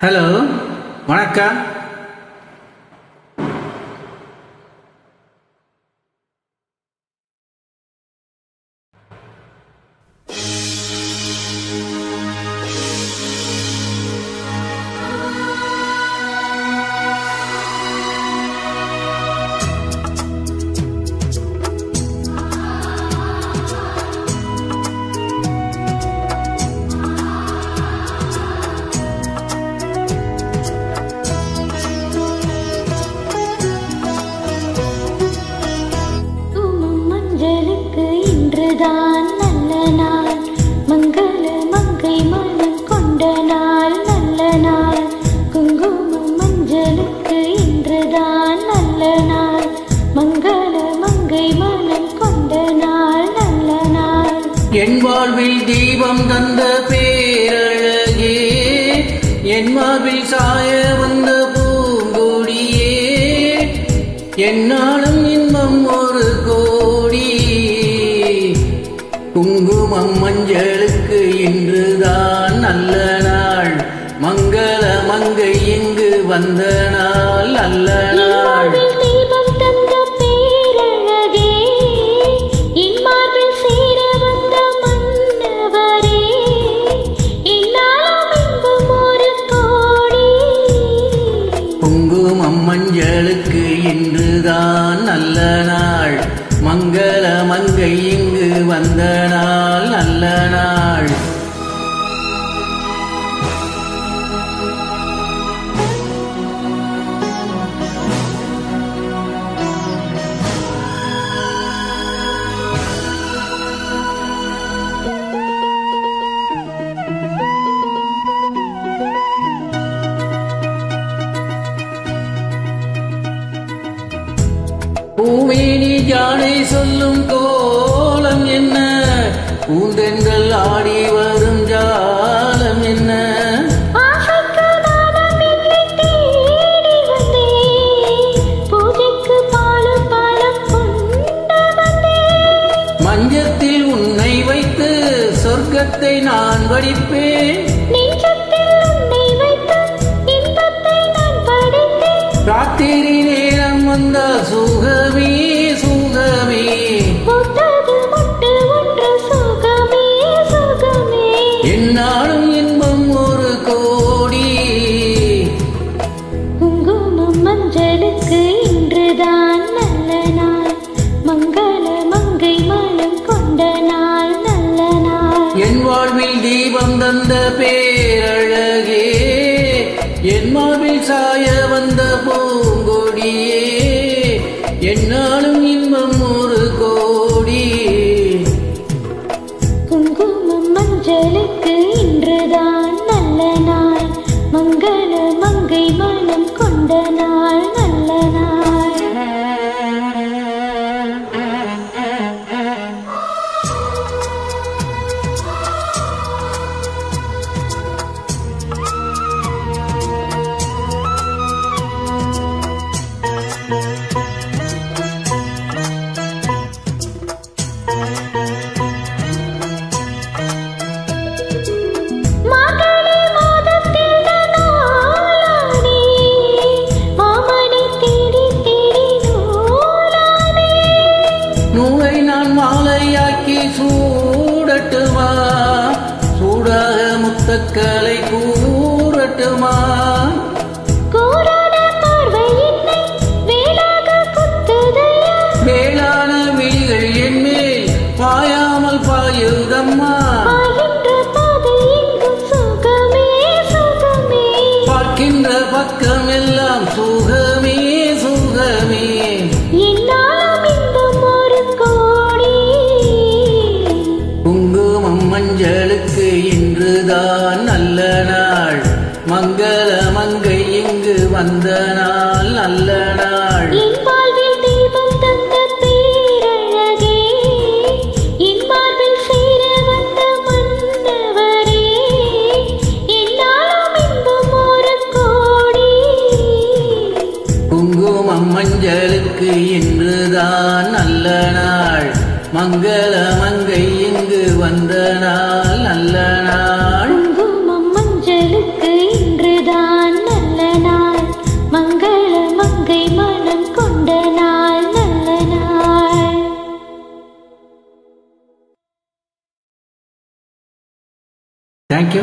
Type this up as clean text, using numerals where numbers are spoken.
Hello, வணக்கம். இன்றுதான் நல்ல நாள், மங்கள மங்கை மனம் கொண்ட நாள், நல்ல நாள். குங்குமம் மஞ்சளுக்கு இன்றுதான் நல்ல நாள், மங்கள மங்கை மனம் கொண்ட நாள், நல்ல நாள். என் வாழ்வில் தீபம் தந்த பேரழகே, என் மார்பில் சாய வந்த பூங்கொடியே, என்னாலும் இன்பம் ஒரு கோடி. குங்குமம் மஞ்சளுக்கு இன்றுதான் நல்ல நாள், மங்கள மங்கை இங்கு வந்த நாள், நல்ல நாள். தீபம் தந்த பேரழகே, என் மார்பில் சேர வந்த மன்னவரே, என்னாலும் இன்பம் ஒரு கோடி. குங்குமம் மஞ்சளுக்கு இன்றுதான் நல்ல நாள், மங்கள மங்கை இங்கு வந்த நாள், நல்ல நாள். பூமேனி ஜாடை சொல்லும் கோலம் என்ன, பூந்தென்றல் ஆடி வரும் ஜாலம் என்ன. மஞ்சத்தில் உன்னை வைத்து சொர்க்கத்தை நான் வடிப்பேன், ராத்திரி நேரம் வந்த சுகமே சுகமே, என்னாலும் இன்பம் ஒரு கோடி. குங்குமம் மஞ்சளுக்கு இன்றுதான் நல்ல நாள், மங்கள மங்கை மனம் கொண்ட நாள், நல்ல நாள். என் வாழ்வில் தீபம் தந்த பேரழகே, என் மார்பில் சாய வந்த பூங்கொடியே, என்னாலும் இன்பம் ஒரு கோடி. குங்குமம் மஞ்சளுக்கு இன்றுதான் நல்ல நாள், மங்கள மங்கை மனம் கொண்ட நாள், நல்ல நாள். நூலை நான் மாலையாக்கி சூடட்டுமா, சூடாக முத்தக்களை கூறட்டுமா. வேளான விழிகள் என்மேல் பாயாமல் பாயுதம்மா, பார்க்கின்ற பக்கம் எல்லாம் சுகமே சுகமே. குங்குமம் மஞ்சளுக்கு இன்றுதான் நல்ல நாள், மங்கள மங்கை இங்கு வந்த நாள், நல்ல நாள். தீபம் தந்த பேரழகே, என் மார்பில் சேர வந்த மன்னவரே, என்னாலும் இன்பம் ஒரு கோடி. குங்குமம் மஞ்சளுக்கு இன்றுதான் நல்ல நாள், மங்கள மங்கை இங்கு வந்த நாள், நல்ல நாள். குங்குமம் மஞ்சளுக்கு இன்றுதான் தேங்க்யூ.